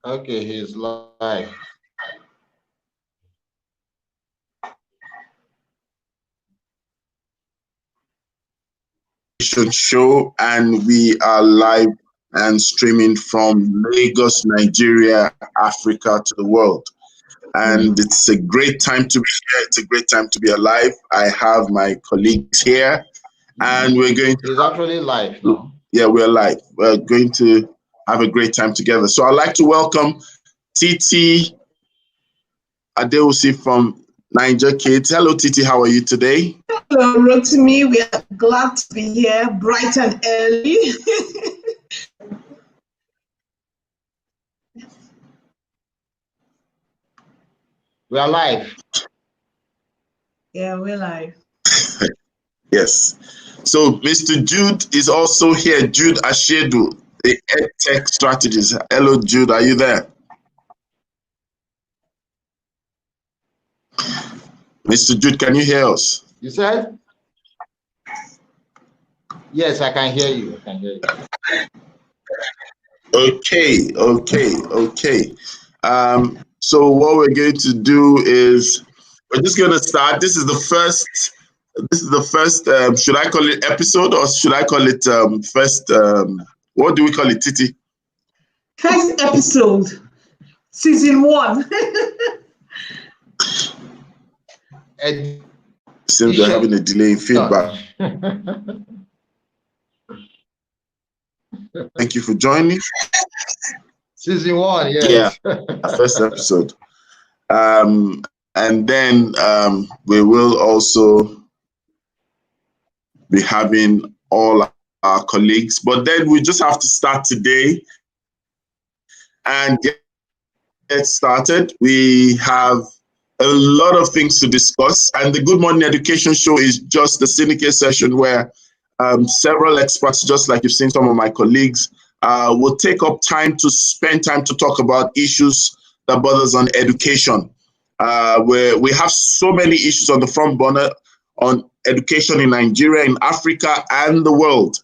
Okay, he's live. Show, and we are live and streaming from Lagos, Nigeria, Africa to the world. And it's a great time to be here. It's a great time to be alive. I have my colleagues here, and we're going to. He's actually live now. Yeah, we're live. We're going to have a great time together. So I'd like to welcome Titi Adeusi from Niger Kids. Hello, Titi. How are you today? Hello, Rotimi. We are glad to be here, bright and early. We are live. Yeah, we're live. Yes. So Mr. Jude is also here. Jude Ashedu, the EdTech strategist. Hello, Jude. Are you there? Mr. Jude, can you hear us? You said? Yes, I can hear you. I can hear you. Okay. So what we're going to do is we're just going to start. This is the first. Should I call it episode or should I call it first? What do we call it, Titi? First episode, season 1. Seems we're having a delay in feedback. Thank you for joining. Season 1, yes. Yeah, first episode. And then we will also be having all our colleagues. But then we just have to start today and get started. We have a lot of things to discuss. And the Good Morning Education Show is just the syndicate session where several experts, just like you've seen some of my colleagues, will take up time to spend time to talk about issues that bother us on education. Where we have so many issues on the front burner on education in Nigeria, in Africa, and the world.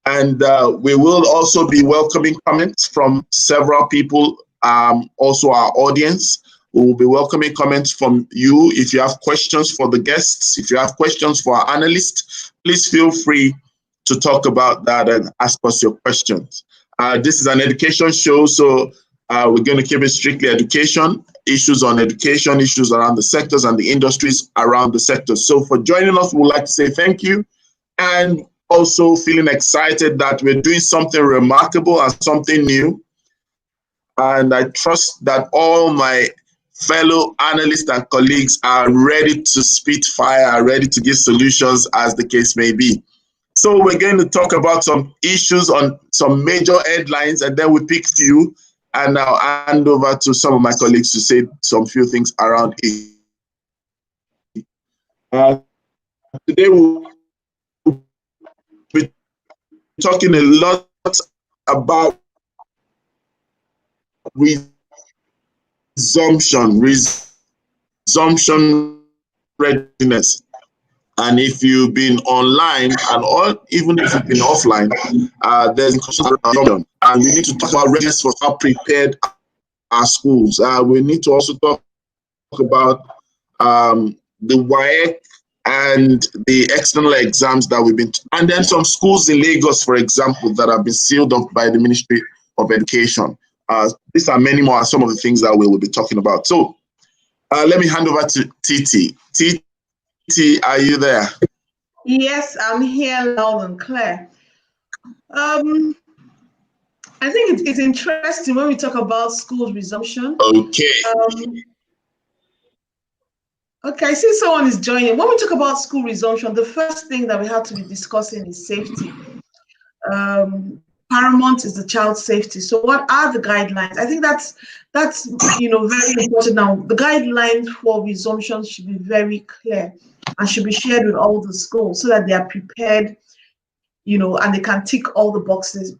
And we will also be welcoming comments from several people, also our audience. We will be welcoming comments from you. If you have questions for the guests, if you have questions for our analysts, please feel free to talk about that and ask us your questions. This is an education show, so we're going to keep it strictly education, issues on education, issues around the sectors and the industries around the sectors. So for joining us, we would like to say thank you, and also feeling excited that we're doing something remarkable and something new. And I trust that all my fellow analysts and colleagues are ready to spit fire, are ready to give solutions as the case may be. So we're going to talk about some issues on some major headlines, and then we pick you, and I'll hand over to some of my colleagues to say some few things around it. Today we'll be talking a lot about resumption readiness. And if you've been online or even if you've been offline, there's resumption. And we need to talk about readiness for how prepared our schools. We need to also talk about the WAEC and the external exams that we've been, and then some schools in Lagos, for example, that have been sealed off by the Ministry of Education. These are many more, some of the things that we will be talking about. So let me hand over to Titi. Titi, are you there? Yes, I'm here loud and clear. I think it's interesting when we talk about school resumption. Okay. Okay, I see someone is joining. When we talk about school resumption, the first thing that we have to be discussing is safety. Paramount is the child's safety. So what are the guidelines? I think that's very important now. The guidelines for resumption should be very clear and should be shared with all the schools so that they are prepared, and they can tick all the boxes.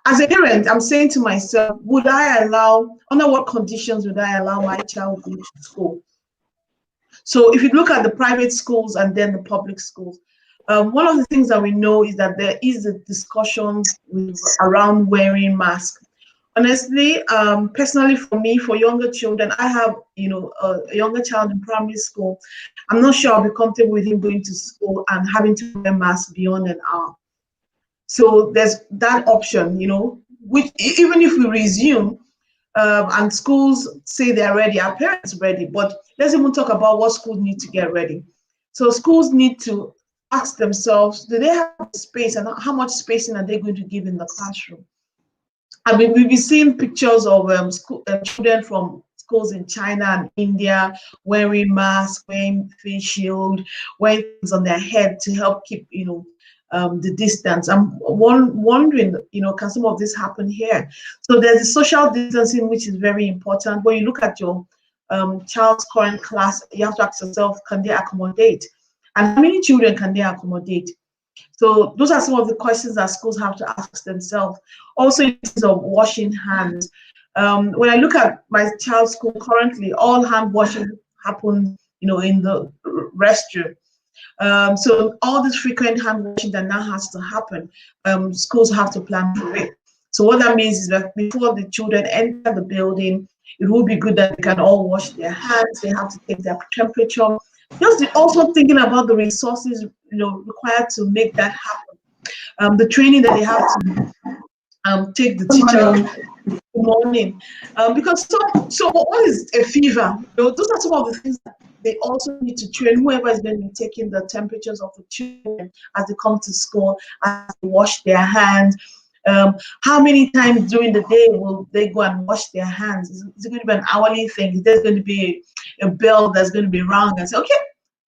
As a parent, I'm saying to myself, under what conditions would I allow my child to go to school? So if you look at the private schools and then the public schools, one of the things that we know is that there is a discussion around wearing masks. Honestly, personally for me, for younger children, I have, a younger child in primary school. I'm not sure I'll be comfortable with him going to school and having to wear mask beyond an hour. So there's that option, which even if we resume, and schools say they're ready, our parents are ready, but let's even talk about what schools need to get ready. So schools need to ask themselves, do they have space, and how much spacing are they going to give in the classroom? I mean, we've been seeing pictures of children from schools in China and India wearing masks, wearing face shield, wearing things on their head to help keep, the distance. I'm wondering, can some of this happen here? So there's the social distancing, which is very important. When you look at your child's current class, you have to ask yourself, can they accommodate? And how many children can they accommodate? So those are some of the questions that schools have to ask themselves. Also, in terms of washing hands, when I look at my child's school currently, all hand washing happens, in the restroom. So all this frequent hand washing that now has to happen, schools have to plan for it. So what that means is that before the children enter the building, it will be good that they can all wash their hands. They have to take their temperature. Just also thinking about the resources, required to make that happen. The training that they have to take the teacher. Good morning. Because so what is a fever? Those are some of the things that they also need to train whoever is going to be taking the temperatures of the children as they come to school, as they wash their hands. How many times during the day will they go and wash their hands? Is it going to be an hourly thing? Is there going to be a bell that's going to be rung and say, okay,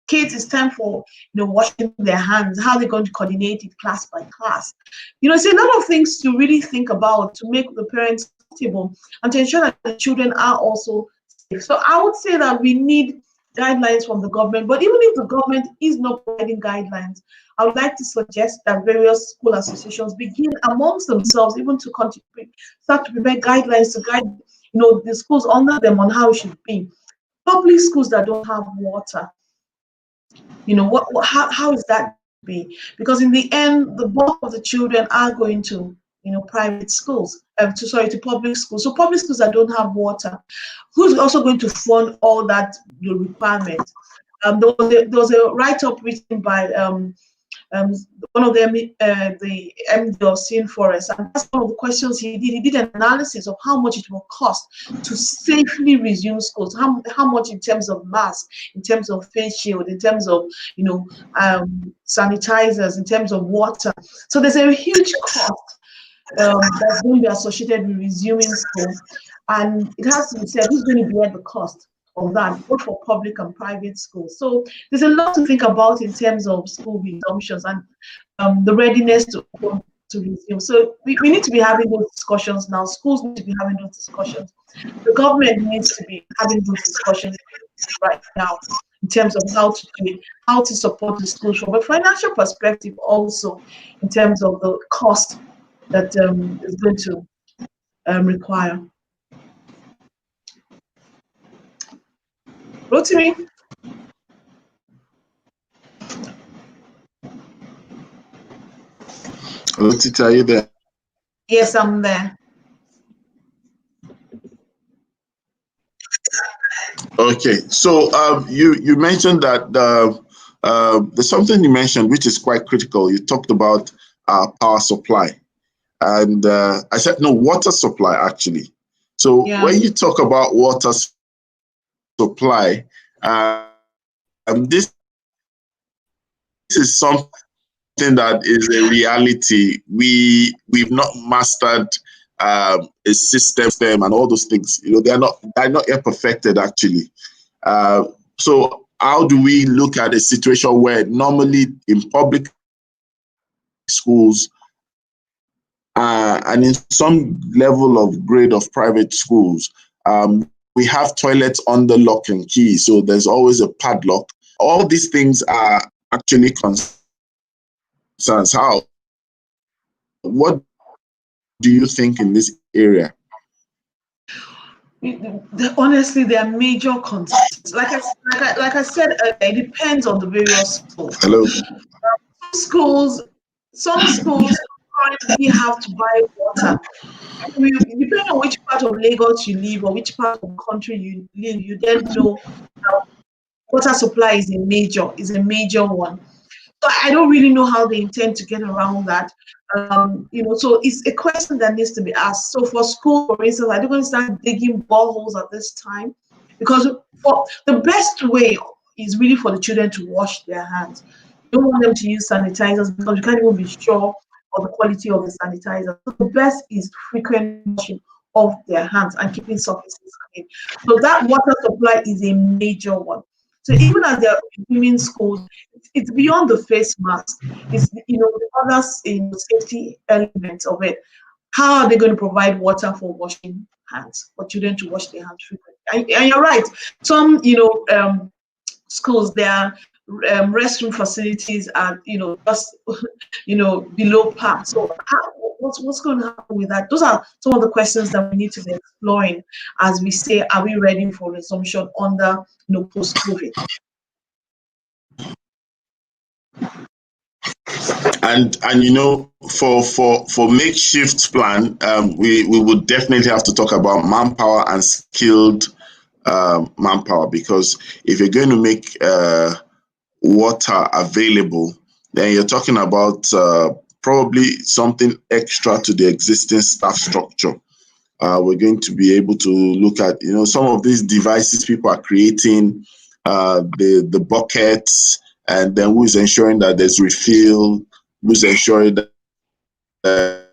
kids, it's time for washing their hands? How are they going to coordinate it class by class? It's a lot of things to really think about to make the parents comfortable and to ensure that the children are also safe. So I would say that we need guidelines from the government, but even if the government is not providing guidelines, I would like to suggest that various school associations begin amongst themselves even to start to prepare guidelines to guide the schools under them on how it should be. Public schools that don't have water, how is that be? Because in the end, the bulk of the children are going to private schools, to public schools. So public schools that don't have water, who's also going to fund all that requirement? There was a write-up written by one of them, the MD of Scene Forest, and that's one of the questions he did. He did an analysis of how much it will cost to safely resume schools, how much in terms of masks, in terms of face shield, in terms of sanitizers, in terms of water. So there's a huge cost that's going to be associated with resuming school, and it has to be said, who's going to bear the cost of that, both for public and private schools? So there's a lot to think about in terms of school resumptions and the readiness to resume. So we need to be having those discussions now. Schools need to be having those discussions. The government needs to be having those discussions right now in terms of how to do it, how to support the schools from a financial perspective, also in terms of the cost that is going to require. Rotimi? Rotita, are you there? Yes, I'm there. Okay, so you mentioned that there's something you mentioned which is quite critical. You talked about power supply, and I said no, water supply actually. So when you talk about water supply, this is something that is a reality. We've not mastered a system and all those things. They're not yet perfected actually. So how do we look at a situation where normally in public schools and in some level of grade of private schools, we have toilets under lock and key, so there's always a padlock. All these things are actually concerns. What do you think in this area? Honestly, there are major concerns. Like I said, it depends on the various schools. Hello. Some schools do we have to buy water? Depending on which part of Lagos you live or which part of the country you live, you then know water supply is a major one. So I don't really know how they intend to get around that. So it's a question that needs to be asked. So for school, for instance, I don't want to start digging boreholes at this time, because for the best way is really for the children to wash their hands. You don't want them to use sanitizers because you can't even be sure of the quality of the sanitizer. So the best is frequent washing of their hands and keeping surfaces clean. So that water supply is a major one. So even as they're in schools, it's beyond the face mask. It's the other safety elements of it. How are they going to provide water for washing hands, for children to wash their hands frequently? And you're right. Some schools, their restroom facilities are just below par. So what's going to happen with that? Those are some of the questions that we need to be exploring as we say, are we ready for resumption under post-COVID? And for makeshift plan, we would definitely have to talk about manpower and skilled manpower, because if you're going to make water available, then you're talking about probably something extra to the existing staff structure. We're going to be able to look at some of these devices people are creating, the buckets, and then who's ensuring that there's refill, who's ensuring that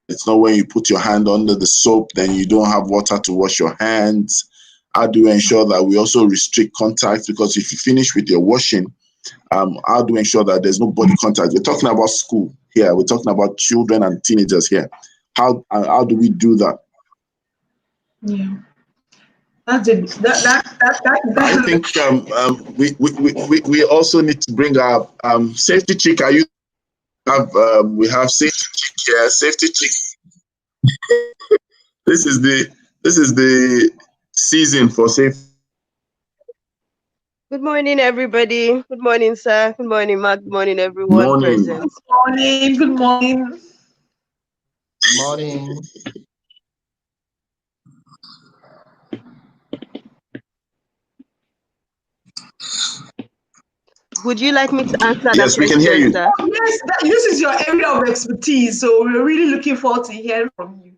it's not when you put your hand under the soap, then you don't have water to wash your hands. How do we ensure that we also restrict contact? Because if you finish with your washing, how do we ensure that there's no body contact? We're talking about school here. We're talking about children and teenagers here. How do we do that? Yeah. That's it. I think we also need to bring our safety chick. We have safety chick here. Safety chick. This is the season for safety. Good morning, everybody. Good morning, sir. Good morning, Mark. Good morning, everyone present. Good morning. Good morning. Good morning. Would you like me to answer that Yes, question, we can hear you. sir? Yes, this is your area of expertise, so we're really looking forward to hearing from you.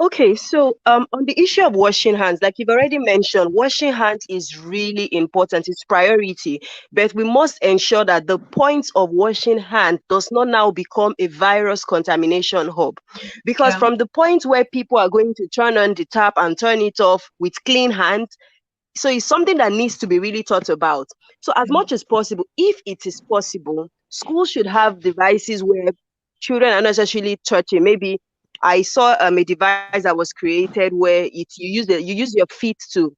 Okay, so on the issue of washing hands, like you've already mentioned, washing hands is really important. It's priority, but we must ensure that the point of washing hands does not now become a virus contamination hub. Because from the point where people are going to turn on the tap and turn it off with clean hands, so it's something that needs to be really thought about. So as much as possible, if it is possible, schools should have devices where children are not necessarily touching. Maybe I saw a device that was created where you use your feet to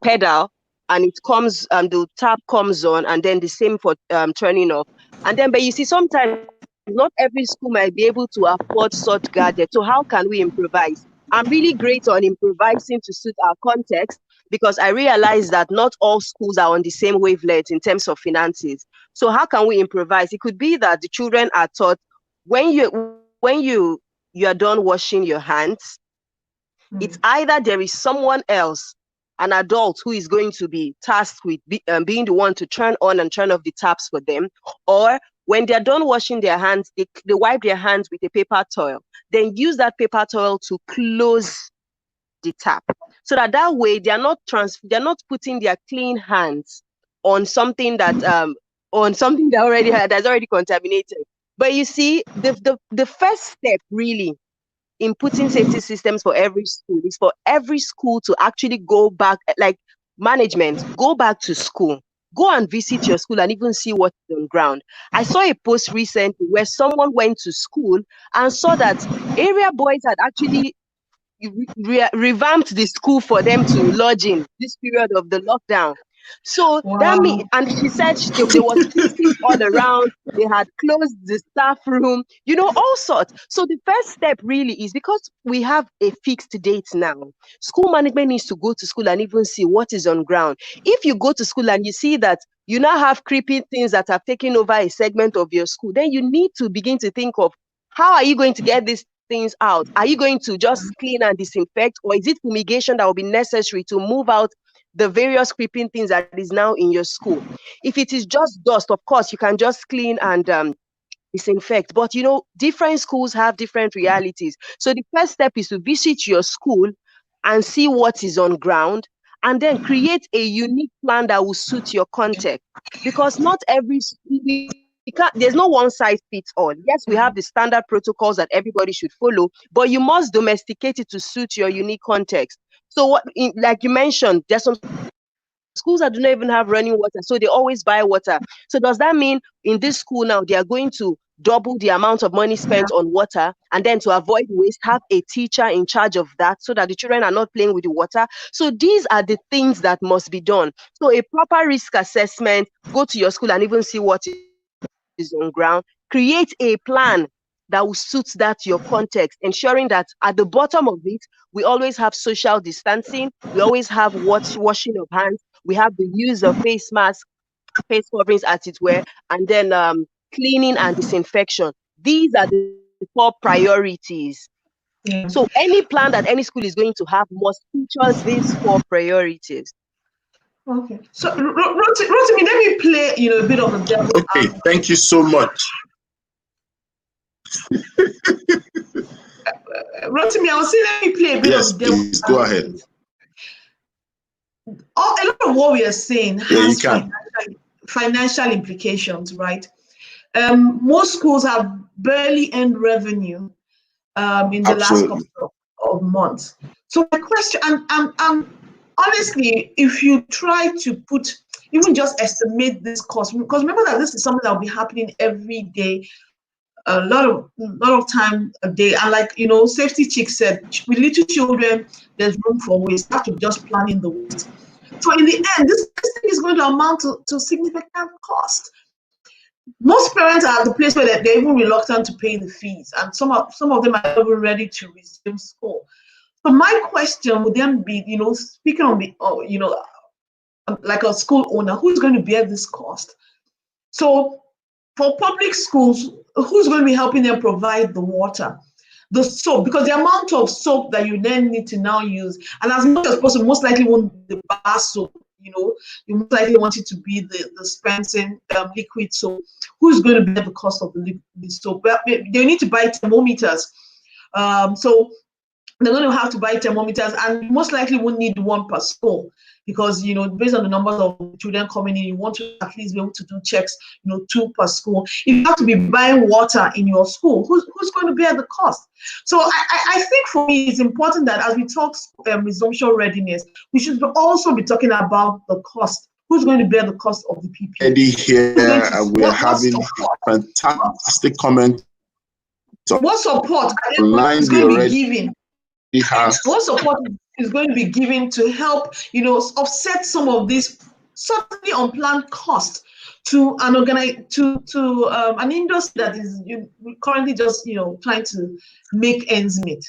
pedal, and it comes the tap comes on, and then the same for turning off. And then, but you see, sometimes not every school might be able to afford such gadgets. So how can we improvise? I'm really great on improvising to suit our context, because I realize that not all schools are on the same wavelength in terms of finances. So how can we improvise? It could be that the children are taught when you are done washing your hands, it's either there is someone else, an adult, who is going to be tasked with being the one to turn on and turn off the taps for them, or when they're done washing their hands, they wipe their hands with a paper towel, then use that paper towel to close the tap, so that way they're not putting their clean hands on something that that's already contaminated. But you see, the first step really in putting safety systems for every school is for every school to actually go back, like management, go back to school, go and visit your school and even see what's on ground. I saw a post recently where someone went to school and saw that area boys had actually revamped the school for them to lodge in this period of the lockdown. So that means, and she said there was fencing all around. They had closed the staff room, all sorts. So the first step really is, because we have a fixed date now, school management needs to go to school and even see what is on ground. If you go to school and you see that you now have creeping things that have taken over a segment of your school, then you need to begin to think of how are you going to get these things out? Are you going to just clean and disinfect, or is it fumigation that will be necessary to move out the various creeping things that is now in your school? If it is just dust, of course, you can just clean and disinfect. But you know, different schools have different realities. So the first step is to visit your school and see what is on ground, and then create a unique plan that will suit your context. Because not every there's no one size fits all. Yes, we have the standard protocols that everybody should follow, but you must domesticate it to suit your unique context. So what, like you mentioned, there's some schools that do not even have running water, so they always buy water. So does that mean in this school now they are going to double the amount of money spent on water, and then to avoid waste, have a teacher in charge of that so that the children are not playing with the water? So these are the things that must be done. So a proper risk assessment, go to your school and even see what is on ground, create a plan that will suit that your context, ensuring that at the bottom of it, we always have social distancing, we always have washing of hands, we have the use of face masks, face coverings as it were, and then cleaning and disinfection. These are the 4 priorities. Yeah. So any plan that any school is going to have must feature these 4 priorities. Okay. So, Rotimi, let me play, a bit of the devil. Okay, thank you so much. Rotimi, I will say let me play a bit Yes, of the devil. please, go ahead. A lot of what we are saying Yeah, you has can. financial implications, right? Most schools have barely earned revenue in the last Absolutely. couple of months. So my question, and honestly, if you try to even just estimate this cost, because remember that this is something that will be happening every day, a lot of time a day. And like, Safety Chick said, with little children, there's room for waste. You have to just plan in the waste. So in the end, this thing is going to amount to significant cost. Most parents are at the place where they're even reluctant to pay the fees, and some of them are not even ready to resume school. So my question would then be, speaking on the, like a school owner, who's going to bear this cost? So for public schools, who's going to be helping them provide the water, the soap? Because the amount of soap that you then need to now use, and as much as possible, most likely won't be the bar soap. You most likely want it to be the dispensing liquid soap. Who's going to bear the cost of the liquid soap? Well, they need to buy thermometers. So they're going to have to buy thermometers, and most likely won't need one per school, because based on the numbers of children coming in, you want to at least be able to do checks, 2 per school. If you have to be buying water in your school, who's going to bear the cost? So I think for me it's important that as we talk resumption readiness, we should also be talking about the cost. Who's going to bear the cost of the PPE? Eddie here, and we are having fantastic comments. What support online is going to be given? What support is going to be given to help, offset some of these certainly unplanned costs to an an industry that is currently just trying to make ends meet?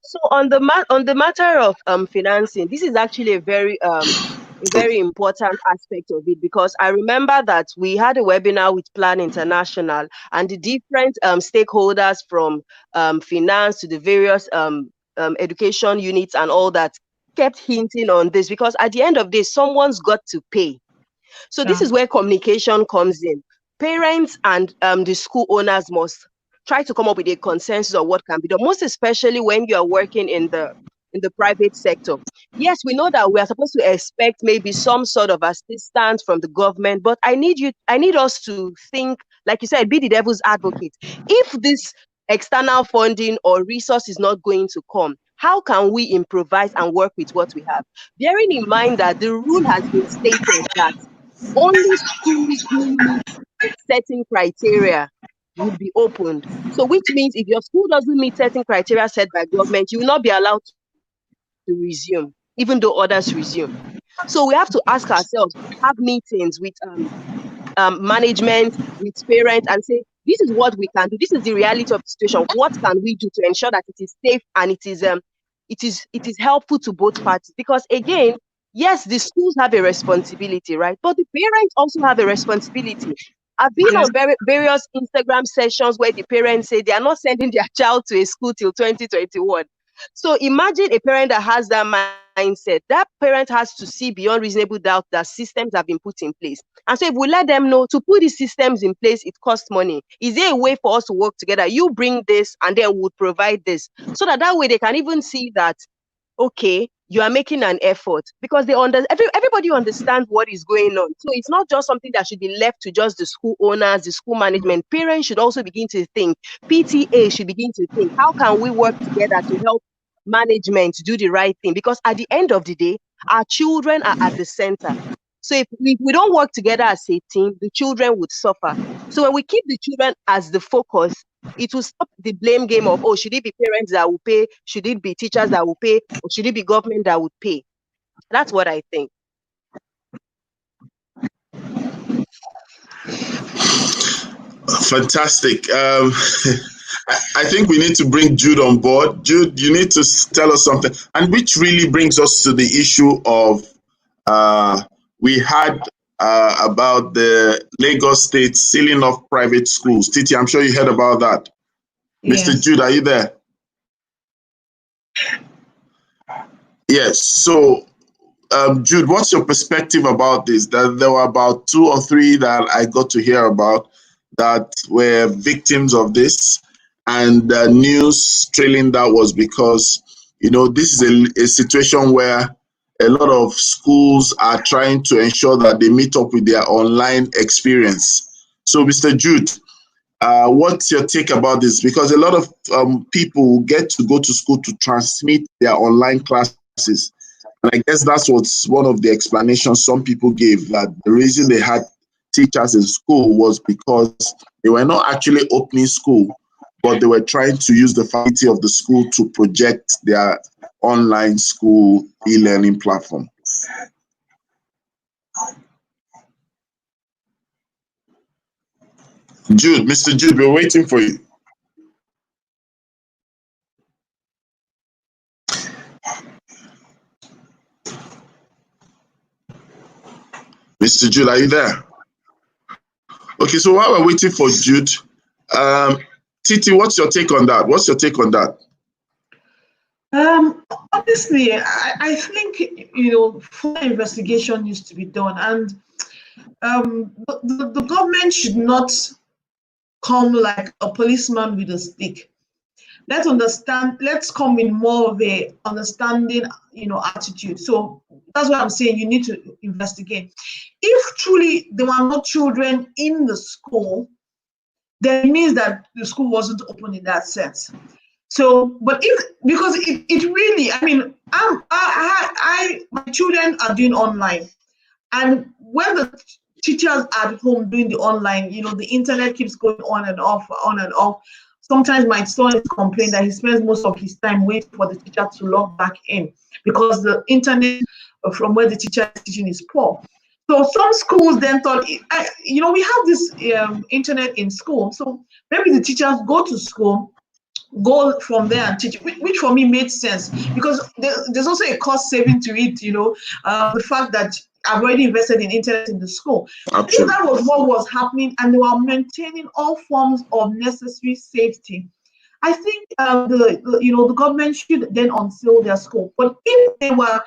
So on the matter of financing, this is actually a very important aspect of it, because I remember that we had a webinar with Plan International, and the different stakeholders from finance to the various education units and all that kept hinting on this, because at the end of the day, someone's got to pay. So this is where communication comes in. Parents and the school owners must try to come up with a consensus of what can be done, most especially when you are working in the private sector. Yes, we know that we are supposed to expect maybe some sort of assistance from the government, but I need us to think, like you said, be the devil's advocate. If this external funding or resource is not going to come, how can we improvise and work with what we have? Bearing in mind that the rule has been stated that only schools who meet certain criteria will be opened. So which means if your school doesn't meet certain criteria set by government, you will not be allowed to resume, even though others resume. So we have to ask ourselves, have meetings with management, with parents, and say, this is what we can do. This is the reality of the situation. What can we do to ensure that it is safe and it is it is helpful to both parties, because again, yes, the schools have a responsibility, right? But the parents also have a responsibility. I've been Yes. on various Instagram sessions where the parents say they are not sending their child to a school till 2021. So imagine a parent that has that mindset. That parent has to see beyond reasonable doubt that systems have been put in place. And so if we let them know to put these systems in place, it costs money. Is there a way for us to work together? You bring this and then we'll provide this. So that way they can even see that, okay, you are making an effort, because everybody understands what is going on. So it's not just something that should be left to just the school owners, the school management. Parents should also begin to think. PTA should begin to think, how can we work together to help management do the right thing? Because at the end of the day, our children are at the center. So if we don't work together as a team, the children would suffer. So when we keep the children as the focus, it will stop the blame game of, oh, should it be parents that will pay? Should it be teachers that will pay? Or should it be government that would pay? That's what I think. Fantastic. I think we need to bring Jude on board. Jude, you need to tell us something, and which really brings us to the issue of we had about the Lagos State sealing off private schools. Titi, I'm sure you heard about that. Yes. Mr. Jude, are you there? Yes. So, Jude, what's your perspective about this? That there were about 2 or 3 that I got to hear about that were victims of this, and the news trailing that was because, you know, this is a situation where a lot of schools are trying to ensure that they meet up with their online experience. So, Mr. Jude, what's your take about this? Because a lot of people get to go to school to transmit their online classes. And I guess that's what's one of the explanations some people gave, that the reason they had teachers in school was because they were not actually opening school, but they were trying to use the faculty of the school to project their online school e-learning platform. Jude, Mr. Jude, we're waiting for you. Mr. Jude, are you there? Okay, so while we're waiting for Jude, Titi, what's your take on that? What's your take on that? Honestly, I think, you know, full investigation needs to be done, and the government should not come like a policeman with a stick. Let's come in more of a understanding, you know, attitude. So that's what I'm saying. You need to investigate. If truly there were no children in the school, then it means that the school wasn't open in that sense. So, but because it really, I mean, my children are doing online, and when the teachers are at home doing the online, you know, the internet keeps going on and off, on and off. Sometimes my son complains that he spends most of his time waiting for the teacher to log back in because the internet from where the teacher is teaching is poor. So some schools then thought, you know, we have this internet in school, so maybe the teachers go to school, go from there and teach, which for me made sense, because there's also a cost saving to it, you know, the fact that I've already invested in internet in the school. I think that was what was happening, and they were maintaining all forms of necessary safety. I think the government should then unseal their school. But if they were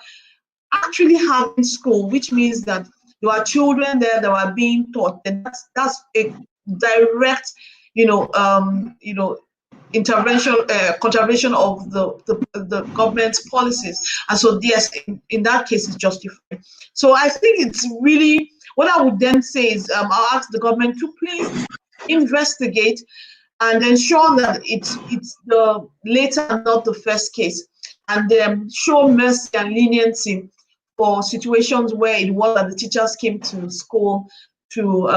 actually having school, which means that there were children there that were being taught, then that's a direct, intervention, contravention of the government's policies. And so yes, in that case, it's justified. So I think it's really, what I would then say is I'll ask the government to please investigate and ensure that it's the later, not the first case, and show mercy and leniency for situations where it was that the teachers came to school to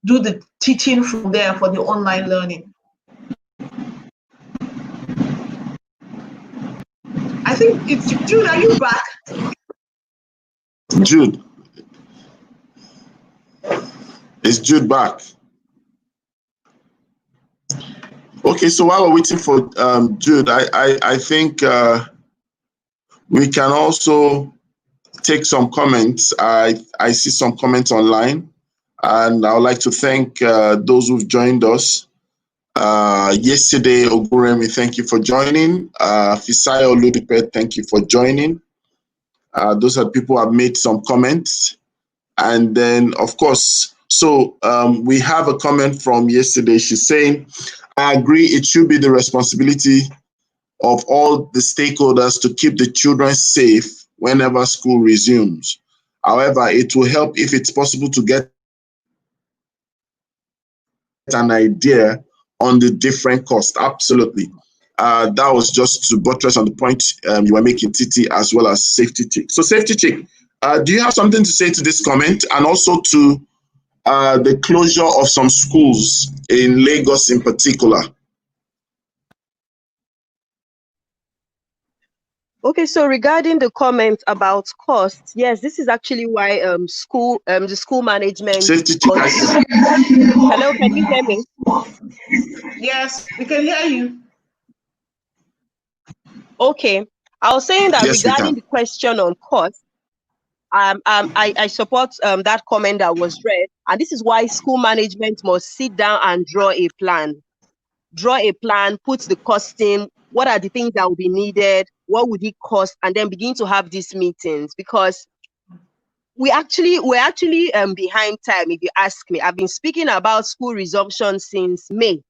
do the teaching from there for the online learning. I think it's Jude. Are you back? Jude. Is Jude back? Okay. Okay, so while we're waiting for Jude, I think we can also take some comments. I see some comments online, and I would like to thank those who've joined us. Yesterday, Oguremi, thank you for joining. Fisayo Ludipe, thank you for joining. Those are people who have made some comments. And then, of course, so we have a comment from yesterday. She's saying, I agree, it should be the responsibility of all the stakeholders to keep the children safe whenever school resumes. However, it will help if it's possible to get an idea on the different costs. Absolutely. That was just to buttress on the point you were making, Titi, as well as Safety Chick. So Safety Chick, do you have something to say to this comment, and also to the closure of some schools in Lagos in particular? Okay, so regarding the comment about costs, yes, this is actually why the school management. Safety Chick. Hello, can you hear me? Yes, we can hear you. Okay, I was saying that Yes, regarding the question on cost, I support that comment that was read, and this is why school management must sit down and draw a plan. Put the costing, what are the things that will be needed, what would it cost, and then begin to have these meetings, because we're actually behind time, if you ask me. I've been speaking about school resumption since May,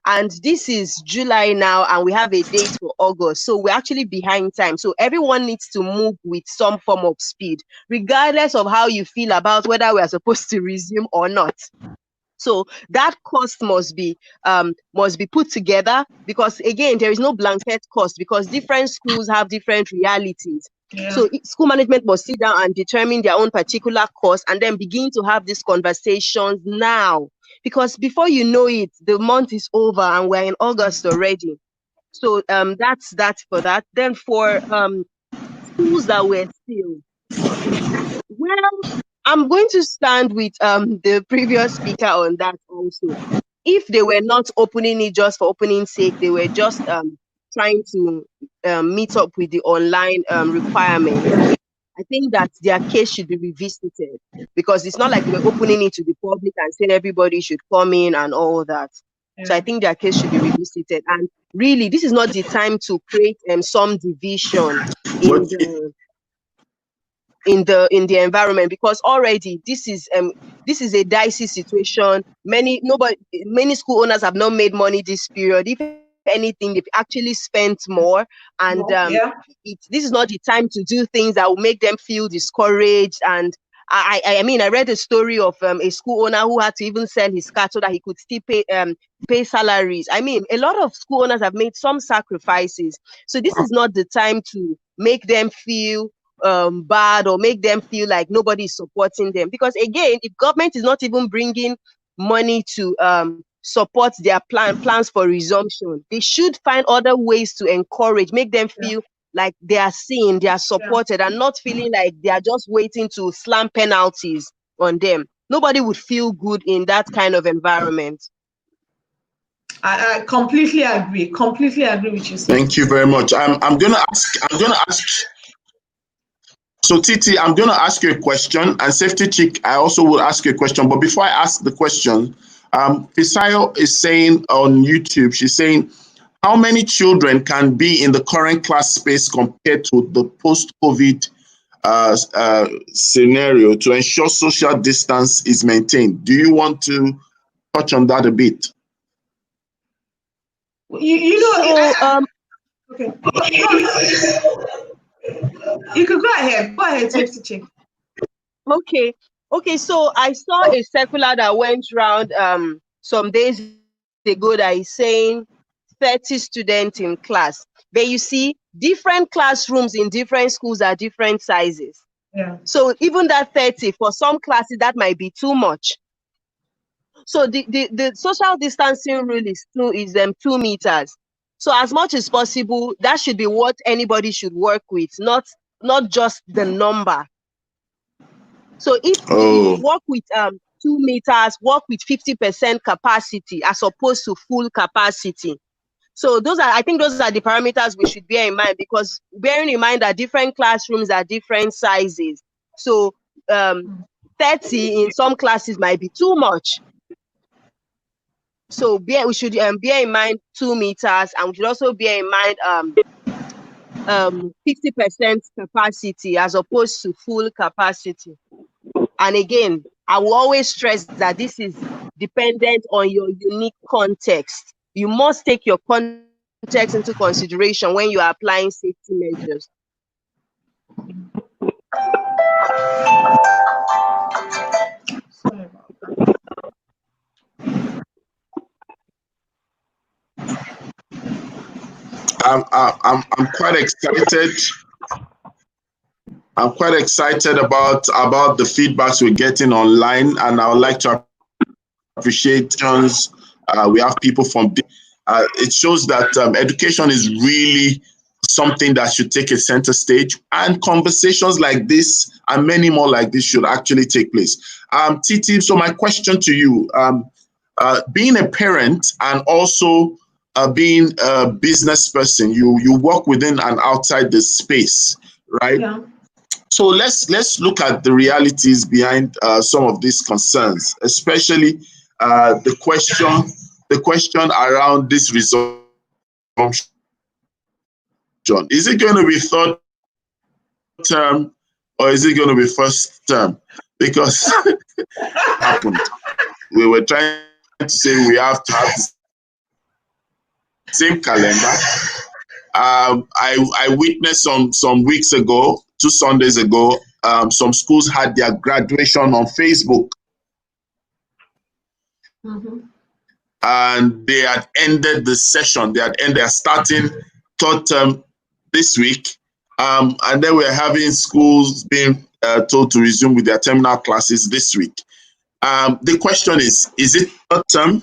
and this is July now, and we have a date for August. So we're actually behind time. So everyone needs to move with some form of speed, regardless of how you feel about whether we are supposed to resume or not. So that cost must be put together, because again, there is no blanket cost, because different schools have different realities. Yeah. So school management must sit down and determine their own particular cost, and then begin to have these conversations now, because before you know it, the month is over and we're in August already. So that's that for that. Then for schools that were still, well, I'm going to stand with the previous speaker on that also. If they were not opening it just for opening's sake, they were just trying to meet up with the online requirements, I think that their case should be revisited, because it's not like we're opening it to the public and saying everybody should come in and all that. Yeah. So I think their case should be revisited. And really, this is not the time to create some division in the environment, because already this is a dicey situation. Many school owners have not made money this period. If anything, they've actually spent more, and this is not the time to do things that will make them feel discouraged. And I mean, I read a story of a school owner who had to even sell his car so that he could still pay salaries. I mean, a lot of school owners have made some sacrifices. So this is not the time to make them feel bad, or make them feel like nobody is supporting them, because again, if government is not even bringing money to support their plans for resumption, they should find other ways to encourage, make them feel like they are seen, they are supported, and not feeling like they are just waiting to slam penalties on them. Nobody would feel good in that kind of environment. I completely agree with you. Thank you very much. I'm gonna ask. So Titi, I'm going to ask you a question, and Safety Chick, I also will ask you a question. But before I ask the question, Fisayo is saying on YouTube, she's saying, how many children can be in the current class space compared to the post-COVID scenario to ensure social distance is maintained? Do you want to touch on that a bit? Okay. You could go ahead. Go ahead, Safety Chick. Okay. So I saw a circular that went around some days ago that is saying 30 students in class. But you see, different classrooms in different schools are different sizes. Yeah. So even that 30, for some classes, that might be too much. So the social distancing rule is 2 meters. So as much as possible, that should be what anybody should work with, not just the number. So if you work with 2 meters, work with 50% capacity as opposed to full capacity. So I think those are the parameters we should bear in mind, because bearing in mind that different classrooms are different sizes. So 30 in some classes might be too much. So we should bear in mind 2 meters, and we should also bear in mind 50% capacity as opposed to full capacity. And again, I will always stress that this is dependent on your unique context. You must take your context into consideration when you are applying safety measures. Sorry about that. I'm quite excited. I'm quite excited about the feedbacks we're getting online, and I would like to appreciate John's. We have people from. It shows that education is really something that should take a center stage, and conversations like this and many more like this should actually take place. Titi, so my question to you, being a parent and also being a business person, you work within and outside the space, right? Yeah. So let's look at the realities behind some of these concerns, especially the question around this resumption. Is it going to be third term or is it going to be first term? Because happened. We were trying to say we have to have the same calendar. I witnessed some weeks ago, 2 Sundays ago, some schools had their graduation on Facebook. Mm-hmm. And they had ended the session. They are starting third term this week. And then we're having schools being told to resume with their terminal classes this week. The question is it third term?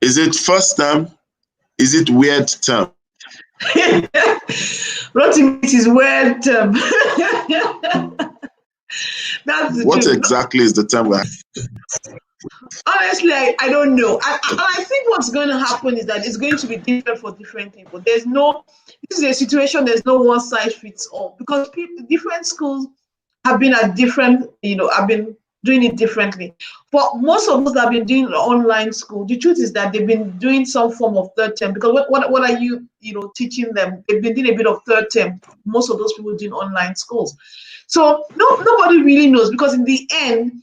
Is it first term? Is it weird term? Rotting it is weird term. That's the What truth. exactly is the term? Honestly, I don't know. I think what's going to happen is that it's going to be different for different people. This is a situation, there's no one size fits all, because different schools have been at different, have been doing it differently. For most of us that have been doing online school, the truth is that they've been doing some form of third term, because what are you, teaching them? They've been doing a bit of third term. Most of those people doing online schools. So nobody really knows, because in the end,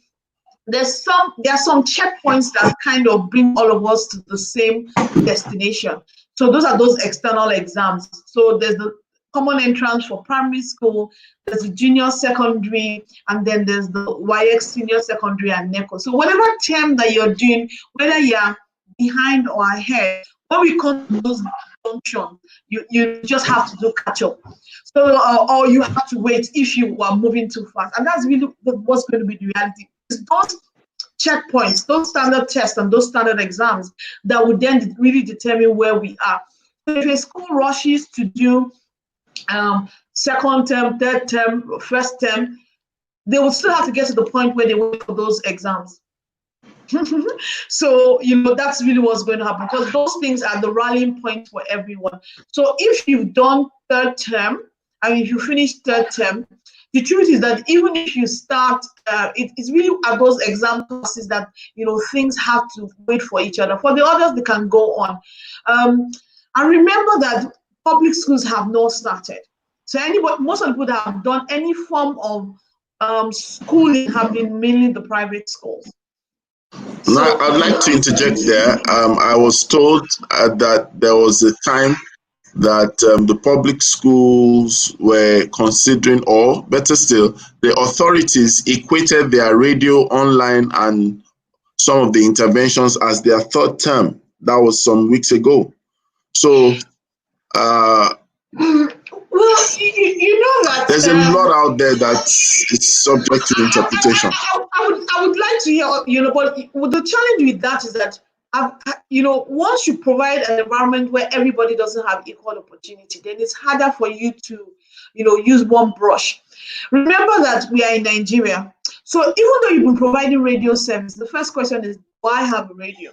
there are some checkpoints that kind of bring all of us to the same destination. So those are those external exams. So there's the common entrance for primary school, there's the junior secondary, and then there's the YX senior secondary and NECO. So whatever term that you're doing, whether you're behind or ahead, when we come to those functions, you just have to do catch up. So or you have to wait if you are moving too fast. And that's really what's going to be the reality. Those checkpoints, those standard tests and those standard exams that would then really determine where we are. So if a school rushes to do second term, third term, first term, they will still have to get to the point where they wait for those exams. So, that's really what's going to happen, because those things are the rallying point for everyone. So if you've done third term, and if you finish third term, the truth is that even if you start, it's really at those exam classes that, things have to wait for each other. For the others, they can go on. And remember that public schools have not started. So most of the people that have done any form of schooling have been mainly the private schools. So, I'd like to interject there. I was told that there was a time that the public schools were considering, or better still, the authorities equated their radio, online, and some of the interventions as their third term. That was some weeks ago. So, well, you know that there's a lot out there that is subject to interpretation. I would like to hear, but the challenge with that is that, once you provide an environment where everybody doesn't have equal opportunity, then it's harder for you to, use one brush. Remember that we are in Nigeria. So even though you've been providing radio service, the first question is, do I have a radio?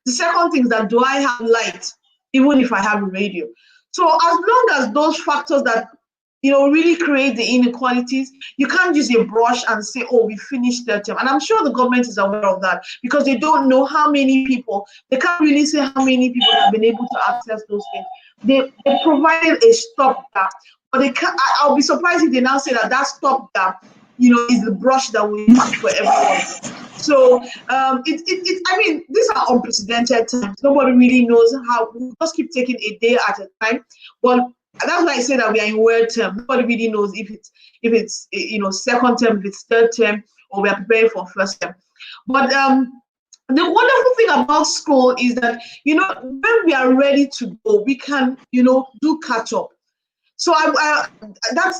The second thing is that, do I have light? even if I have a radio. So as long as those factors that really create the inequalities, you can't use a brush and say, oh, we finished third term. And I'm sure the government is aware of that because they don't know how many people, they can't really say how many people have been able to access those things. They provided a stopgap, but they can't, I'll be surprised if they now say that stopgap, is the brush that we use for everyone. So I mean, these are unprecedented times. Nobody really knows how. We just keep taking a day at a time. But that's why I say that we are in weird term. Nobody really knows if it's second term, if it's third term, or we are preparing for first term. But the wonderful thing about school is that when we are ready to go, we can do catch up. So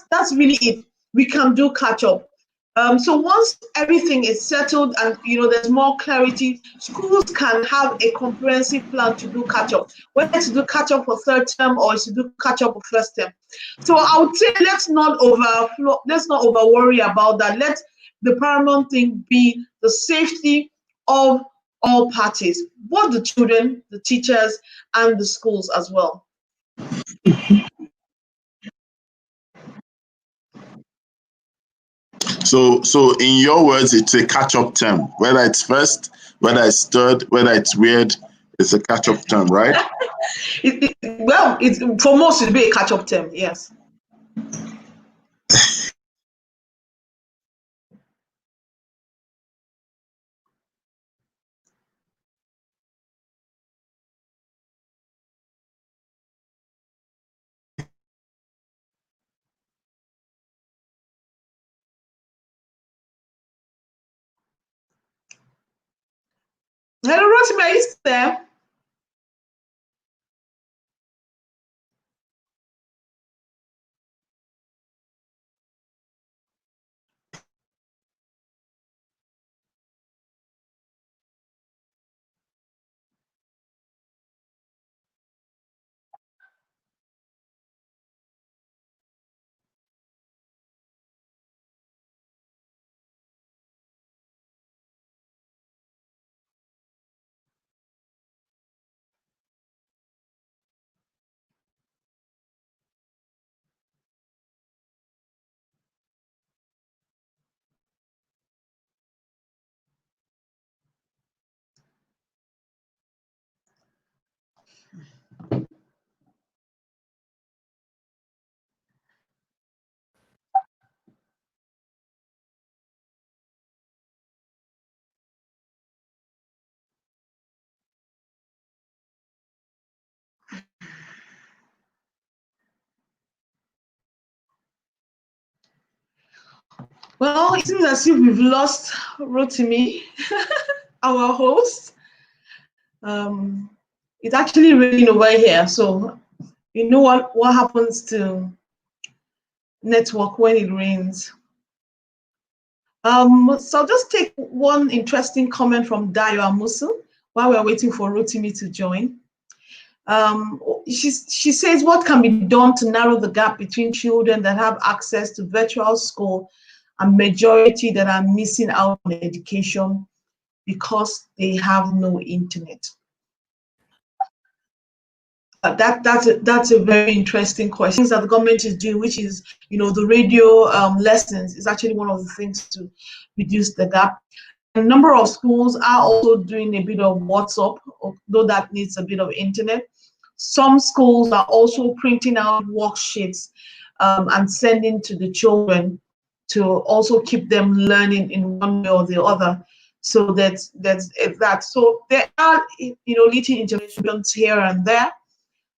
that's really it. We can do catch up. So once everything is settled and there's more clarity, schools can have a comprehensive plan to do catch up, whether to do catch up for third term or to do catch up for first term. So I would say let's not over worry about that. Let the paramount thing be the safety of all parties, both the children, the teachers, and the schools as well. So in your words, it's a catch-up term. Whether it's first, whether it's third, whether it's weird, it's a catch-up term, right? For most, it'll be a catch-up term, yes. Hello, Rotimi, are you still there? Well, it seems as if we've lost Rotimi, our host. It's actually raining over here, so you know what happens to network when it rains. So I'll just take one interesting comment from Dayo Amusu while we're waiting for Rotimi to join. She says, what can be done to narrow the gap between children that have access to virtual school and majority that are missing out on education because they have no internet? That's a very interesting question. Things that the government is doing, which is, the radio lessons is actually one of the things to reduce the gap. A number of schools are also doing a bit of WhatsApp, although that needs a bit of internet. Some schools are also printing out worksheets and sending to the children to also keep them learning in one way or the other. So that's that. So there are, little interventions here and there.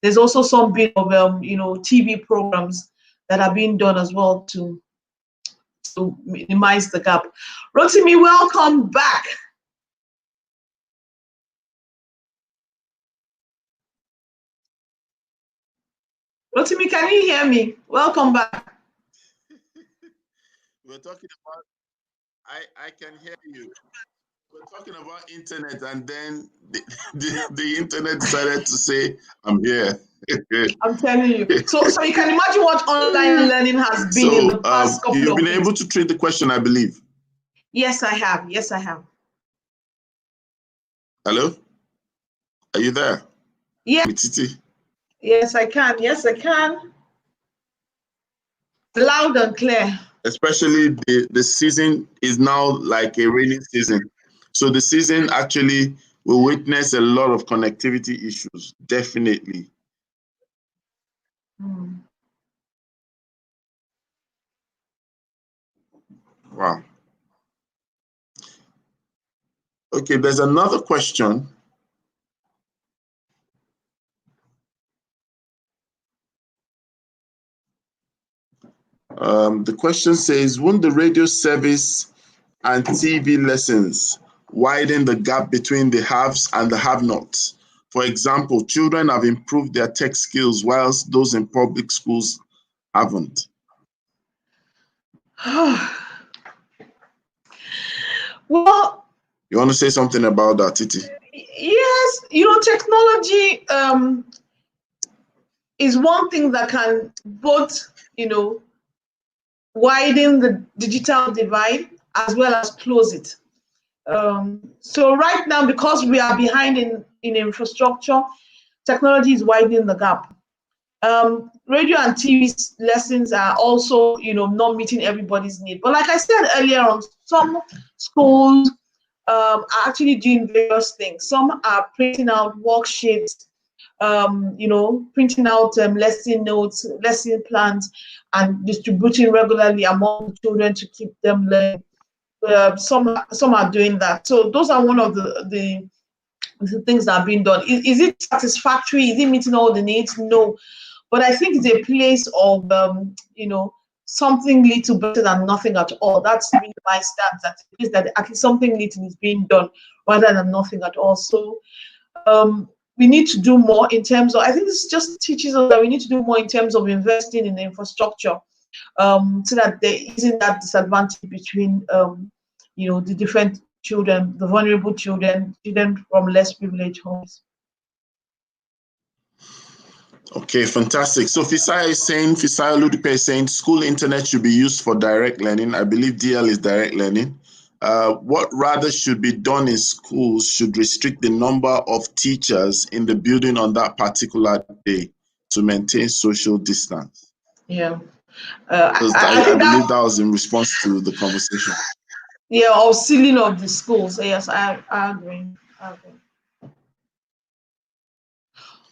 There's also some bit of TV programs that are being done as well to minimize the gap. Rotimi, welcome back. Rotimi, can you hear me? Welcome back. We're talking about, I can hear you. We're talking about internet, and then the internet decided to say, I'm here. I'm telling you. So you can imagine what online learning has been in the past couple of you've been weeks. able to treat the question, I believe. Yes, I have. Yes, I have. Hello? Are you there? Yeah. Titi? Yes, I can. Yes, I can. Loud and clear. Especially the season is now like a rainy season. So the season actually will witness a lot of connectivity issues, definitely. Wow. Okay, there's another question. The question says, won't the radio service and TV lessons widen the gap between the haves and the have-nots? For example, children have improved their tech skills whilst those in public schools haven't. Well, you want to say something about that, Titi? Yes, technology is one thing that can both, widen the digital divide as well as close it. So right now, because we are behind in infrastructure, technology is widening the gap. Radio and TV lessons are also, not meeting everybody's need. But like I said earlier on, some schools are actually doing various things. Some are printing out worksheets, printing out lesson notes, lesson plans, and distributing regularly among children to keep them learning. Some are doing that. So those are one of the things that are being done. Is it satisfactory? Is it meeting all the needs? No. But I think it's a place of, something little better than nothing at all. That's really my stance. That is that at least something little is being done rather than nothing at all. So we need to do more in terms of, I think this just teaches us that we need to do more in terms of investing in the infrastructure, so that there isn't that disadvantage between, the different children, the vulnerable children from less privileged homes. Okay, fantastic. So Fisaya Oludipe is saying school internet should be used for direct learning. I believe DL is direct learning. What rather should be done in schools should restrict the number of teachers in the building on that particular day to maintain social distance. Yeah. I believe that was in response to the conversation. Yeah, or sealing of the schools. Yes, I agree. Okay.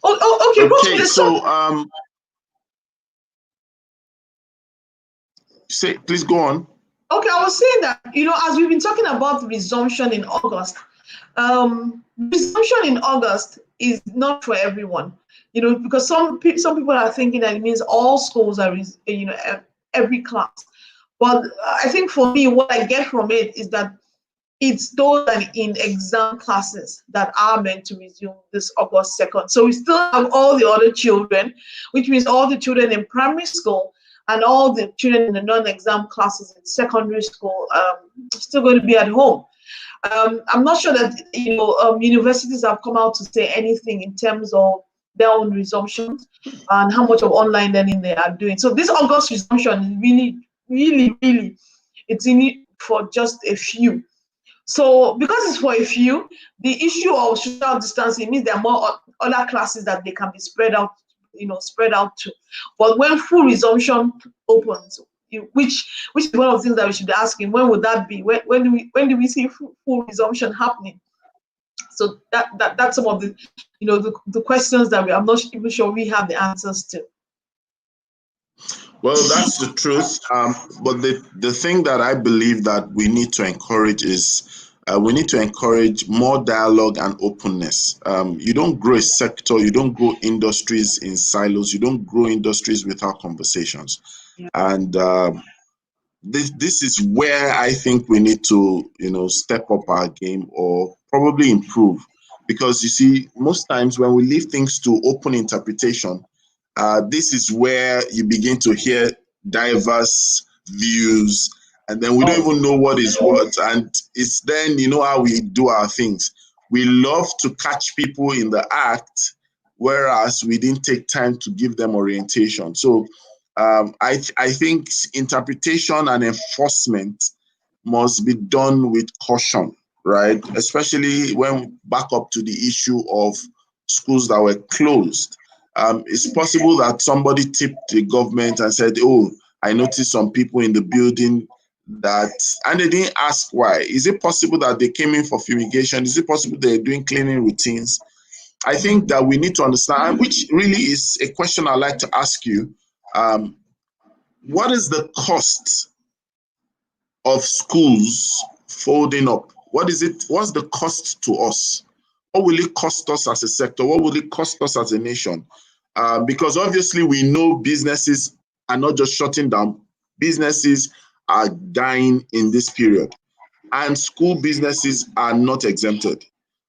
Okay, so please go on. Okay, I was saying that, as we've been talking about resumption in August, resumption in August is not for everyone, because some people are thinking that it means all schools are, every class. But I think for me, what I get from it is that it's those in exam classes that are meant to resume this August 2nd. So we still have all the other children, which means all the children in primary school and all the children in the non-exam classes in secondary school still going to be at home. I'm not sure that universities have come out to say anything in terms of their own resumptions and how much of online learning they are doing. So this August resumption is really, really, really, it's in it for just a few. So because it's for a few, the issue of social distancing means there are more other classes that they can be spread out to. But when full resumption opens, which is one of the things that we should be asking, when would that be? When do we see full resumption happening? So that's some of the the questions that I'm not even sure we have the answers to. Well, that's the truth. But the thing that I believe that we need to encourage is we need to encourage more dialogue and openness. You don't grow a sector, you don't grow industries in silos, you don't grow industries without conversations. Yeah. And this is where I think we need to, step up our game or probably improve. Because you see, most times when we leave things to open interpretation, this is where you begin to hear diverse views, and then we don't even know what is what. And it's then, how we do our things. We love to catch people in the act, whereas we didn't take time to give them orientation. So I think interpretation and enforcement must be done with caution, right? Especially when back up to the issue of schools that were closed. It's possible that somebody tipped the government and said, oh, I noticed some people in the building that, and they didn't ask why. Is it possible that they came in for fumigation? Is it possible they're doing cleaning routines? I think that we need to understand, which really is a question I'd like to ask you. What is the cost of schools folding up? What's the cost to us? What will it cost us as a sector? What will it cost us as a nation? Because obviously we know businesses are not just shutting down, businesses are dying in this period, and school businesses are not exempted.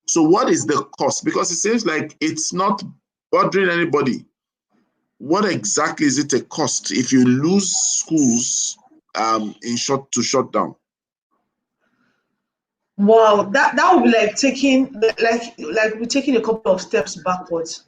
So what is the cost? Because it seems like it's not bothering anybody. What exactly is it a cost if you lose schools to shut down? Wow, that would be like we're taking a couple of steps backwards.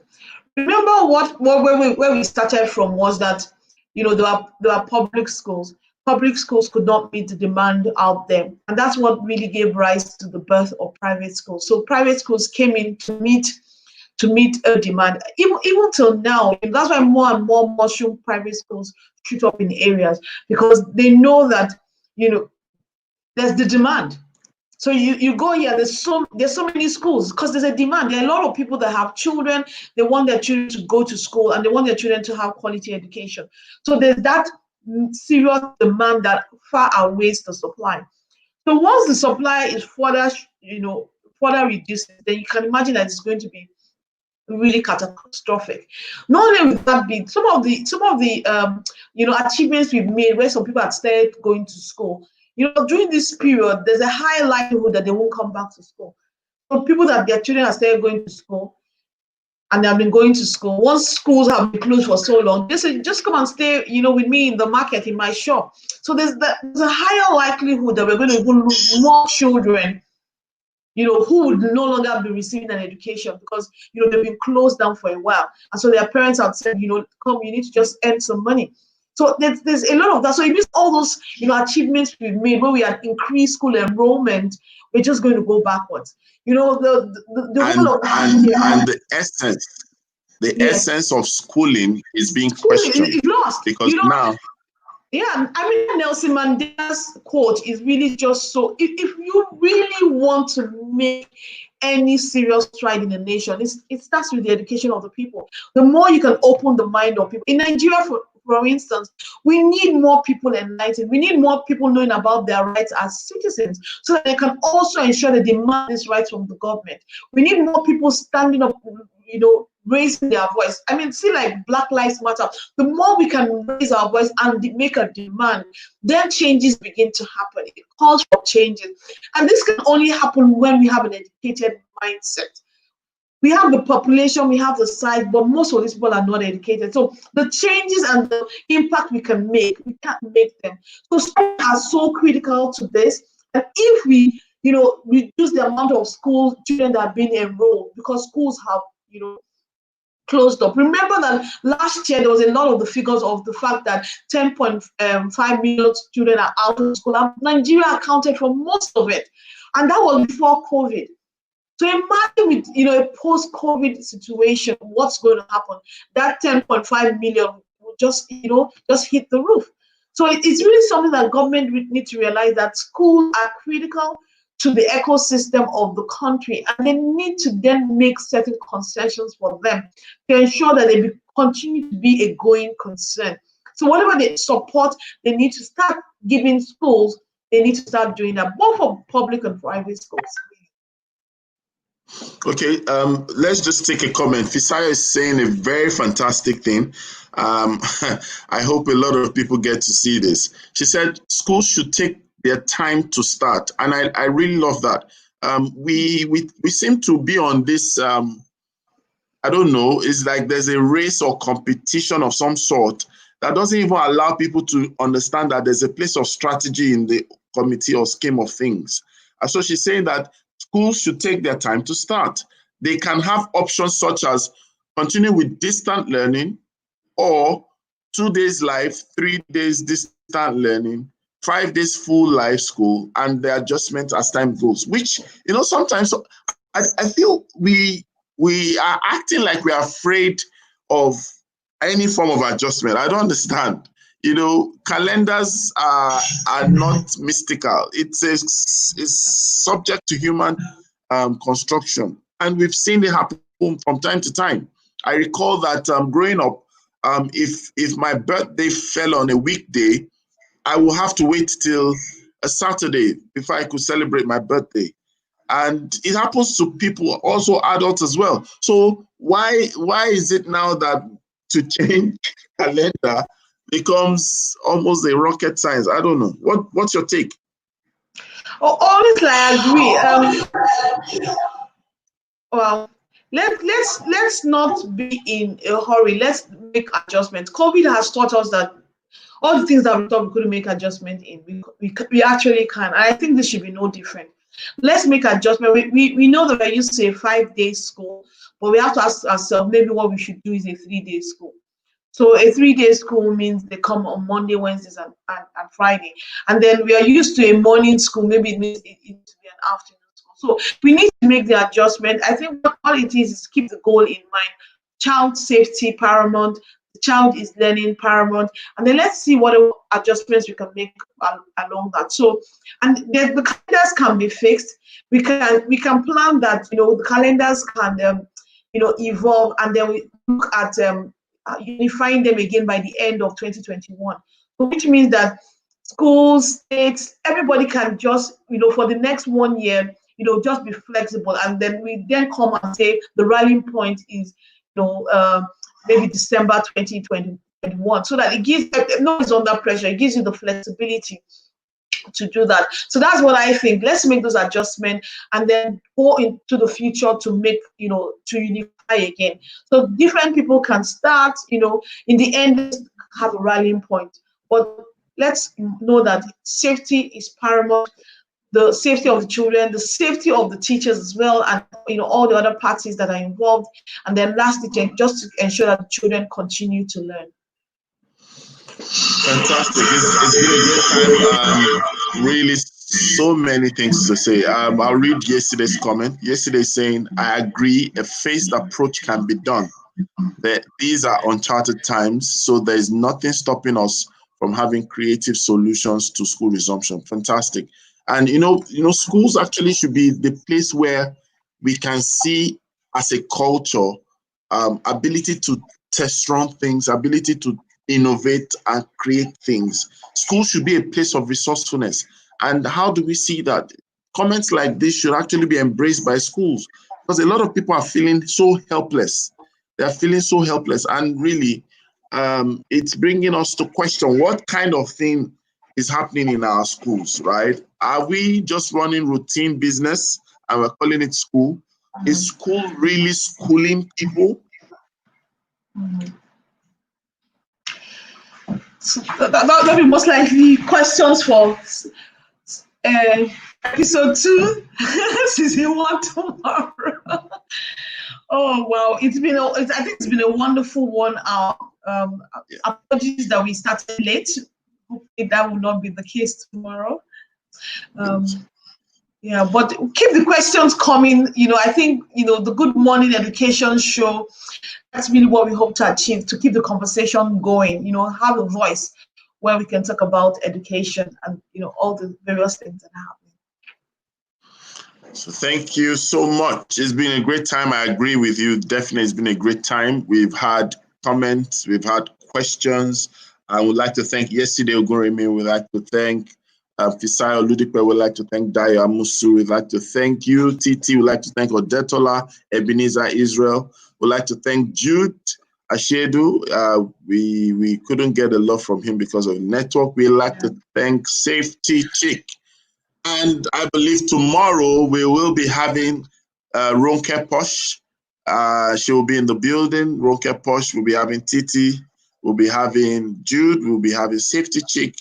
Remember where we started from was that, you know, there are public schools. Public schools could not meet the demand out there, and that's what really gave rise to the birth of private schools. So private schools came in to meet a demand. Even till now, that's why more and more mushroom private schools shoot up in areas, because they know that, you know, there's the demand. So you go here, there's so many schools because there's a demand. There are a lot of people that have children, they want their children to go to school and they want their children to have quality education. So there's that serious demand that far outweighs the supply. So once the supply is further reduced, then you can imagine that it's going to be really catastrophic. Not only with that, be some of the achievements we've made where some people have started going to school. You know, during this period, there's a high likelihood that they won't come back to school. So people that their children have started going to school and they have been going to school, once schools have been closed for so long, they say, just come and stay, you know, with me in the market, in my shop. So there's a higher likelihood that we're going to even lose more children, you know, who would no longer be receiving an education because, you know, they've been closed down for a while. And so their parents have said, you know, come, you need to just earn some money. So there's a lot of that. So it means all those, you know, achievements we've made where we had increased school enrollment, we're just going to go backwards. You know, the essence of schooling is being questioned. Is lost because, you know, now. Yeah, I mean, Nelson Mandela's quote is really just so. If you really want to make any serious stride in the nation, it starts with the education of the people. The more you can open the mind of people in Nigeria, for instance, we need more people enlightened. We need more people knowing about their rights as citizens so that they can also ensure they demand these rights from the government. We need more people standing up, you know, raising their voice. I mean, see, like Black Lives Matter, the more we can raise our voice and make a demand, then changes begin to happen. It calls for changes. And this can only happen when we have an educated mindset. We have the population, we have the size, but most of these people are not educated. So the changes and the impact we can make, we can't make them. So schools are so critical to this. And if we, you know, reduce the amount of school children that are being enrolled because schools have, you know, closed up. Remember that last year there was a lot of the figures of the fact that 10.5 million children are out of school. And Nigeria accounted for most of it. And that was before COVID. So imagine with, you know, a post-COVID situation, what's going to happen? That 10.5 million will just, you know, just hit the roof. So it's really something that government need to realize, that schools are critical to the ecosystem of the country, and they need to then make certain concessions for them to ensure that they continue to be a going concern. So whatever they support, they need to start giving schools, they need to start doing that, both for public and private schools. Okay, let's just take a comment. Fisaya is saying a very fantastic thing. I hope a lot of people get to see this. She said schools should take their time to start, and I really love that. We seem to be on this, I don't know, it's like there's a race or competition of some sort that doesn't even allow people to understand that there's a place of strategy in the committee or scheme of things. And so she's saying that schools should take their time to start. They can have options such as continue with distant learning, or 2 days live, 3 days distant learning, 5 days full live school, and the adjustment as time goes, which, you know, sometimes I feel we we are acting like we are afraid of any form of adjustment. I don't understand. You know, calendars are not mystical. It's subject to human construction, and we've seen it happen from time to time. I recall that growing up, if my birthday fell on a weekday, I will have to wait till a Saturday before I could celebrate my birthday. And it happens to people, also adults as well. So why is it now that to change calendar becomes almost a rocket science? I don't know. What's your take? Oh, honestly, I agree. Well, let's not be in a hurry. Let's make adjustments. COVID has taught us that all the things that we thought we couldn't make adjustment in, we actually can. And I think this should be no different. Let's make adjustment. We know that we're used to a 5-day school, but we have to ask ourselves maybe what we should do is a 3-day school. So a 3-day school means they come on Monday, Wednesdays, and Friday. And then we are used to a morning school, maybe it means it needs to be an afternoon school. So we need to make the adjustment. I think what it is keep the goal in mind. Child safety paramount. The child is learning paramount. And then let's see what adjustments we can make along that. So, and the calendars can be fixed. We can plan that, you know, the calendars can, you know, evolve, and then we look at unifying them again by the end of 2021, which means that schools, states, everybody can just, you know, for the next 1 year, you know, just be flexible. And then we then come and say the rallying point is, you know, maybe December 2021, so that it gives, no one's under pressure, it gives you the flexibility to do that. So that's what I think. Let's make those adjustments and then go into the future to make, you know, to unify again. So different people can start, you know, in the end have a rallying point. But let's know that safety is paramount. The safety of the children, the safety of the teachers as well, and, you know, all the other parties that are involved. And then lastly, just to ensure that the children continue to learn. Fantastic. It's been a great time. Really, so many things to say. I'll read yesterday's comment. Yesterday saying, I agree, a phased approach can be done. These are uncharted times, so there's nothing stopping us from having creative solutions to school resumption. Fantastic. And you know, schools actually should be the place where we can see as a culture ability to test run things, ability to innovate and create things. School should be a place of resourcefulness. And how do we see that? Comments like this should actually be embraced by schools, because a lot of people are feeling so helpless. They're feeling so helpless. And really, it's bringing us to question what kind of thing is happening in our schools, right? Are we just running routine business and we're calling it school? Is school really schooling people? So that will be most likely questions for episode 2, season 1 tomorrow. Oh wow, I think it's been a wonderful 1 hour. Apologies that we started late. Hopefully that will not be the case tomorrow. Yeah, but keep the questions coming. You know, I think, you know, the Good Morning Education show, that's really what we hope to achieve, to keep the conversation going, you know, have a voice where we can talk about education and, you know, all the various things that are happening. So thank you so much. It's been a great time. I agree with you. Definitely, it's been a great time. We've had comments, we've had questions. I would like to thank Yesterday Ogorimi. We'd like to thank Fisayo Ludipe. We'd like to thank Dayo Amusu. We'd like to thank you, Titi. We'd like to thank Odetola, Ebenezer Israel. We'd like to thank Jude Ashedu. We couldn't get a lot from him because of the network. We'd like to thank Safety Chick. And I believe tomorrow we will be having Ronke Posh. She will be in the building. Ronke Posh will be having Titi. We'll be having Jude. We'll be having Safety Chick.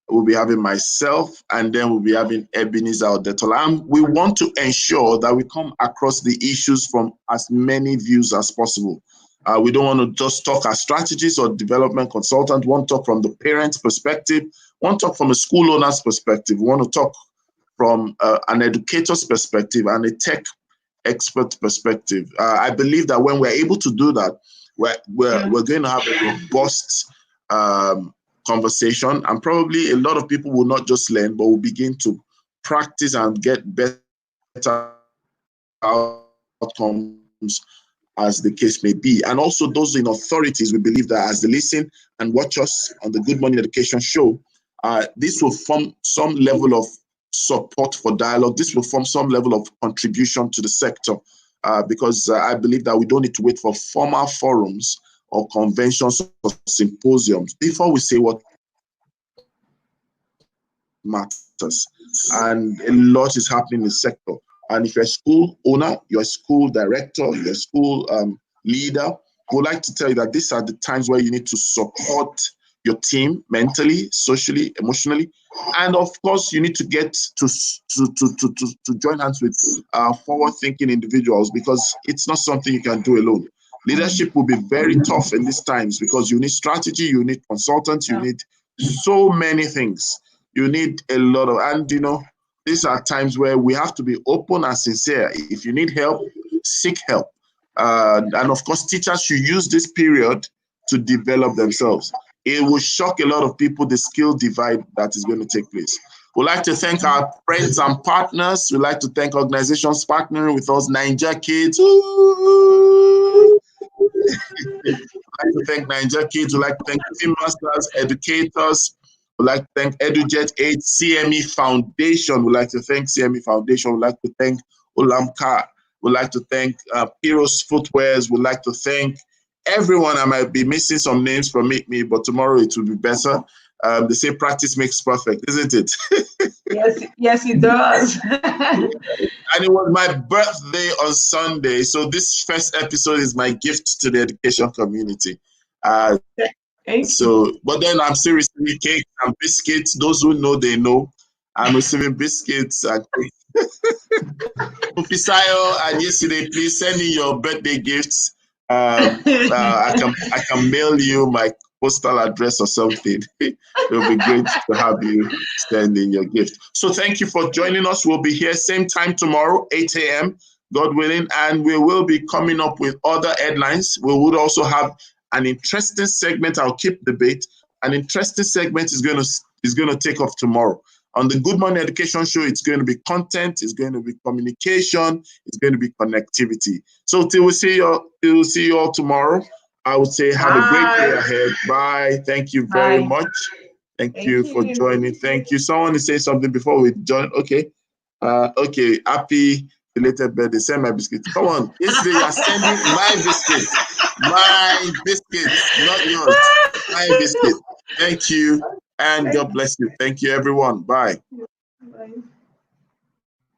We'll be having myself. And then we'll be having Ebenezer Odetola. We want to ensure that we come across the issues from as many views as possible. We don't want to just talk as strategists or development consultants. We want to talk from the parent's perspective. We want to talk from a school owner's perspective. We want to talk from an educator's perspective and a tech expert perspective. I believe that when we're able to do that, we're going to have a robust conversation, and probably a lot of people will not just learn, but will begin to practice and get better outcomes as the case may be. And also those in authorities, we believe that as they listen and watch us on the Good Morning Education show, this will form some level of support for dialogue. This will form some level of contribution to the sector, because I believe that we don't need to wait for formal forums or conventions or symposiums before we say what matters. And a lot is happening in the sector. And if you're a school owner, you're a school director, you're a school leader, we would like to tell you that these are the times where you need to support your team mentally, socially, emotionally, and of course, you need to get to join hands with forward-thinking individuals, because it's not something you can do alone. Leadership will be very tough in these times because you need strategy, you need consultants, you need so many things. You need a lot of, and you know, these are times where we have to be open and sincere. If you need help, seek help. And of course, teachers should use this period to develop themselves. It will shock a lot of people, the skill divide that is going to take place. We'd like to thank our friends and partners. We'd like to thank organizations partnering with us, Niger Kids. We'd like to thank Niger Kids. We'd like to thank Team Masters, educators. We'd like to thank EduJet 8, CME Foundation. We'd like to thank CME Foundation. We'd like to thank Olamka. We'd like to thank Heroes Footwears. We'd like to thank everyone. I might be missing some names from me, but tomorrow it will be better. They say practice makes perfect, isn't it? Yes, it does. And it was my birthday on Sunday, so this first episode is my gift to the education community. But then I'm still receiving cake and biscuits. Those who know, they know. I'm receiving biscuits and Fisayo, and yesterday, please send me your birthday gifts. I can mail you my postal address or something. It will be great to have you send in your gift. So thank you for joining us. We'll be here same time tomorrow, 8 a.m., God willing, and we will be coming up with other headlines. We would also have an interesting segment. I'll keep the debate. An interesting segment is going to take off tomorrow. On the Good Morning Education show, it's going to be content, it's going to be communication, it's going to be connectivity. So till we see you all tomorrow, I would say have a great day ahead. Bye. Thank you very much. Thank you for joining. Thank you. Someone is saying something before we join. Okay. Okay. Happy belated birthday. Send my biscuit. Come on. Yesterday you are sending my biscuit. My biscuit, not yours. My biscuit. Thank you. And God bless you. Thank you, everyone. Bye. Bye.